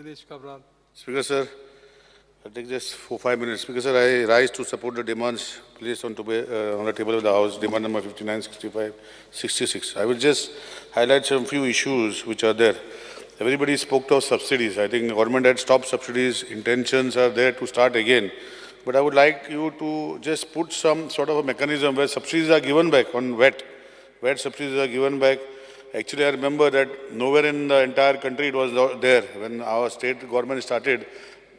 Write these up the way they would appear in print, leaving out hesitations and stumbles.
Nilesh Kabral. Speaker sir, I'll take just 4-5 minutes. Speaker sir, I rise to support the demands placed on the table of the House, demand number 59, 65, 66. I will just highlight some few issues which are there. Everybody spoke of subsidies. I think the government had stopped subsidies. Intentions are there to start again. But I would like you to just put some sort of a mechanism where subsidies are given back on VAT. VAT subsidies are given back. Actually, I remember that nowhere in the entire country it was not there when our state government started.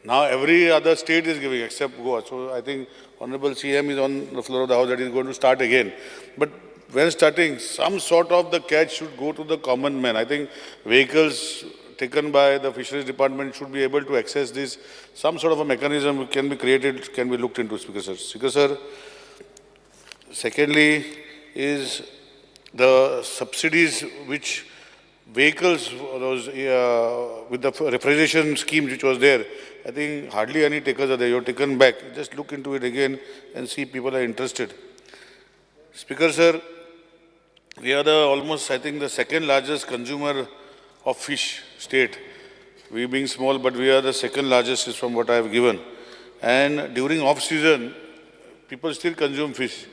Now every other state is giving except Goa. So I think Honorable CM is on the floor of the House that is going to start again. But when starting, some sort of the catch should go to the common man. I think vehicles taken by the Fisheries Department should be able to access this. Some sort of a mechanism can be created, can be looked into, Speaker sir. Speaker sir, secondly is the subsidies which vehicles, those with the refrigeration scheme which was there, I think hardly any takers are there. You're taken back. Just look into it again and see people are interested. Speaker sir, we are the almost, I think, the second largest consumer of fish state. We being small, but we are the second largest is from what I have given. And during off season, people still consume fish.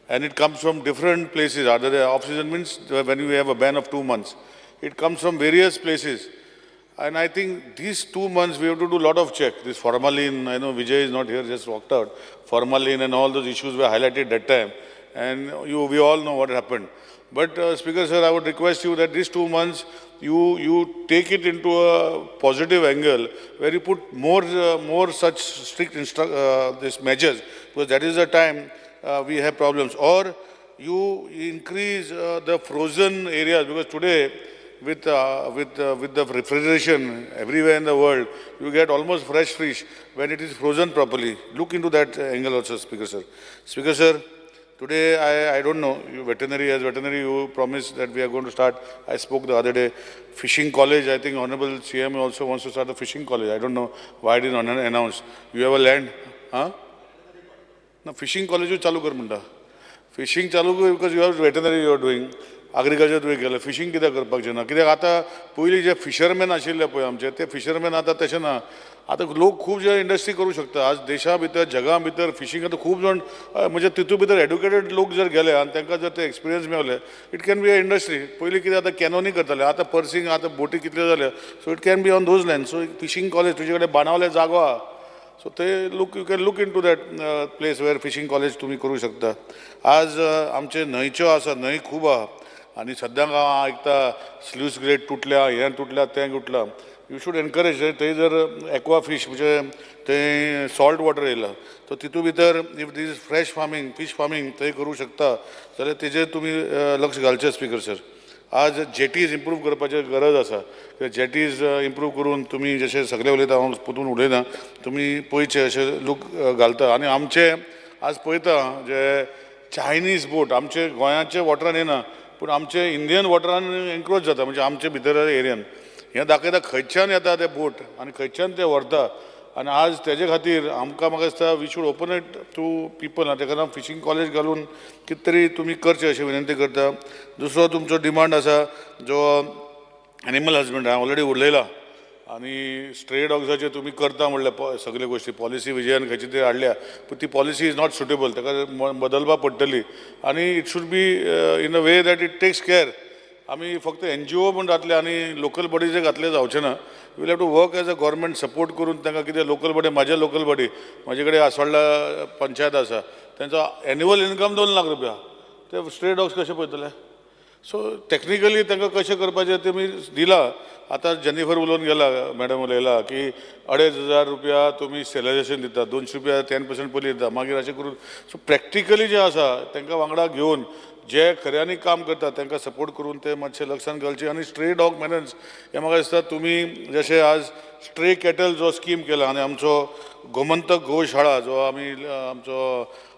And it comes from different places. Other than off-season means when we have a ban of 2 months. It comes from various places. And I think these 2 months we have to do a lot of check. This formalin, I know Vijay is not here, just walked out. Formalin and all those issues were highlighted that time. And we all know what happened. But Speaker sir, I would request you that these 2 months, you take it into a positive angle where you put more such strict these measures, because that is the time we have problems. Or you increase the frozen areas, because today with the refrigeration everywhere in the world, you get almost fresh fish when it is frozen properly. Look into that angle also, Speaker sir. Speaker sir, today I don't know, you veterinary, as veterinary you promised that we are going to start. I spoke the other day, fishing college. I think Honorable CM also wants to start a fishing college. I don't know why it is not announced. You have a land? Huh? No, fishing college you chalu kar munda. Fishing chalu kar because you have veterinary you are doing. Agriculture तुम्ही केलं fishing कित्याक करपाक जायना कित्याक आतां पयलीं जे fisherman आशिल्ले पळय आमचे ते फिशरमॅन आतां तशें ना आतां लोक खूब जे इंडस्ट्री करूं शकता आज देशा भितर जगा भितर फिशींग आतां खूब जाण म्हणजे तितून भितर एड्युकेटेड लोक जर गेले आनी तांकां जर ते एक्सपिरियन्स मेवले it can be a industry पयलीं कितें आतां कॅनोनी करताले आतां पर्सिंग आतां बोटी कितल्यो जाल्या so it can be on those line so fishing college तुजे कडेन बाणावले जागो आहा सो ते you can look into that place where fishing college तुम्ही करूं शकता आज आमचे न्हंयच्यो आसा न्हंय खूब आहा आणि सद्याक हांव आयकता स्ल्यूस ग्रेट तुटल्या हें तुटल्या तें तुटलां यू शूड एनकरेज थंय जर एक्वा फीश म्हणजे थंय सॉल्ट वॉटर येयला सो तितून भितर if this fresh farming fish farming थंय करूं शकता जाल्यार तेजेर तुमी लक्ष घालचें स्पीकर सर आज जेटीज इम्प्रूव करपाची गरज आसा जेटीज इम्प्रूव करून तुमी जशें सगळे उलयता हांव पोतून उलयना तुमी पयचे अशें लूक घालता आनी आमचे आज पळयता जे चायनीज बोट आमचे गोंयाचे वॉटरान येना पूण आमचे इंडियन वॉटरान एन्क्रोच जाता म्हणजे आमचे भितर एरियान हें दाखयता खंयच्यान येता ते बोट आनी खंयच्यान ते व्हरता आनी आज तेजे खातीर आमकां म्हाका दिसता we should open it to people तेका लागून फिशींग कॉलेज घालून कितें तरी तुमी करचें अशी विनंती करता दुसरो तुमचो डिमांड आसा जो एनिमल हजबंड हांवें ऑलरेडी उलयला आनी स्ट्रे डॉग्साचे तुमी करता म्हणल्यार सगळे गोश्टी पॉलिसी विजयान खंयची तरी हाडल्या पूण ती पॉलिसी इज नॉट सुटेबल ताका बदलपाक पडटली आनी it should be in a way that it takes care आमी फक्त NGO म्हूण घातले आनी लोकल बॉडीजे घातले जावचे ना will have to work as a government support करून तांकां कितें लोकल बॉडी म्हाजे लोकल बॉडी म्हाजे कडेन आसवाडला पंचायत आसा तांचो एन्युअल इनकम 2 लाख रुपया ते स्ट्रे डॉग्स कशे पळयतले सो टॅक्निकली तांकां कशें करपाचें तुमी दिला आतां जेनिफर उलोवन गेला मॅडम उलयला की 2,500 रुपया तुमी स्टेलायझेशन दिता 200 रुपया 10% पयलीं दिता मागीर अशें करून सो प्रॅक्टिकली जें आसा तांकां वांगडा घेवन जे खऱ्यांनी काम करता तांकां सपोर्ट करून ते मातशें लक्षांत घालचें आनी स्ट्रे डॉग मेनन्स हें म्हाका दिसता तुमी जशें आज स्ट्रे कॅटल जो स्कीम केला आनी आमचो गोमंतक गोशाळा जो आमी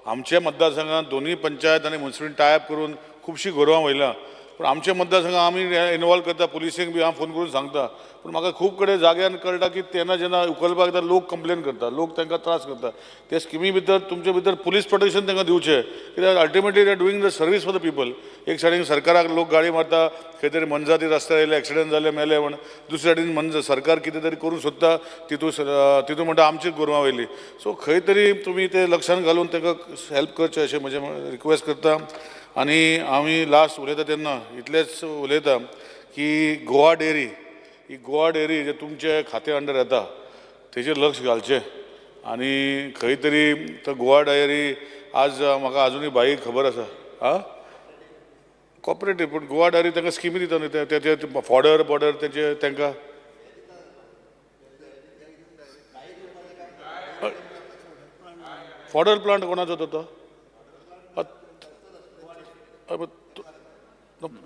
आमच्या मतदारसंघात दोनूय पंचायत आनी म्युनिसिपल टायप करून खुबशीं गोरवां वयल्या पूण आमच्या मतदारसंघात आमी इनवॉल्व करता, पुलिसेक बी हांव फोन करून सांगता. पूण म्हाका खूब कडेन जाग्यार कळटा की तेन्ना जेन्ना उखलपाक येता लोक कंप्लेन करता, लोक तांकां त्रास करता. ते स्किमी भितर तुमचे भितर पुलीस प्रोटेक्शन तांकां दिवचें, कित्याक ultimately they are doing the service for the people. एक सायडीन सरकाराक लोक गाडी मारता, खंय तरी मनजाती रस्त्यार येयले, एक्सिडेंट जाले, मेले म्हण. दुसरे सायडीन सरकार कितें तरी करूंक सोदता, तितून म्हणटा आमचीच गोरवां वयली. सो खंय तरी तुमी ते लक्षांत घालून तांकां हेल्प करचें अशें म्हजें रिक्वेस्ट करता. आनी आमी लास्ट उलयता तेन्ना इतलेंच उलयता की गोवा डेअरी जे तुमचे खात्या अंडर येता तेजेर लक्ष घालचें. आनी खंय तरी तो गोवा डेअरी आज म्हाका आजुनूय बाईक खबर आसा कॉपरेटीव, पूण गोवा डेअरी तांकां स्किमी दिता न्ही, ते फॉडर तेंचे तांकां फॉडर प्लांट कोणाचो तो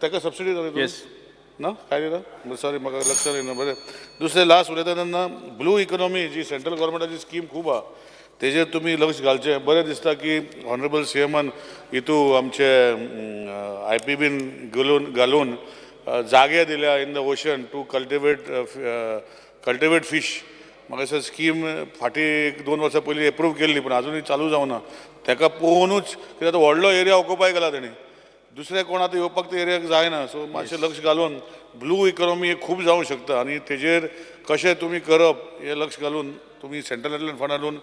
ताका सबसिडी ना काय दिता सॉरी म्हाका लक्षांत येना. बरें दुसरें लास्ट उलयता तेन्ना ब्लू इकॉनॉमी जी सेंट्रल गव्हर्मेंटाची स्कीम खूब आहा तेजेर तुमी लक्ष घालचें. बरें दिसता की ऑनरेबल सीएमान हितू आमचे IPBन घालून जागे दिल्या in the ocean to cultivate fish. म्हाका दिसता स्कीम फाटीं 2 वर्सां पयलीं एप्रूव केल्ली पूण आजुनूय चालू जावना. ताका पळोवनूच कित्याक तो व्हडलो एरिया ऑक्युपाय केला तेणी, दुसरे कोण आतां येवपाक ते एरियाक जायना. सो मातशें लक्ष घालून ब्लू इकॉनॉमी हे खूब जावंक शकता आनी तेजेर कशें तुमी करप हे लक्ष घालून तुमी सेंट्रलांतल्यान फंड हाडून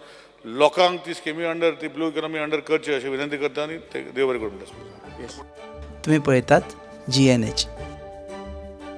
लोकांक ती स्किमी अंडर ती ब्लू इकॉनॉमी अंडर करचें अशी विनंती करता आनी देव बरें करूं म्हणटा. तुम्ही पळयतात GNH.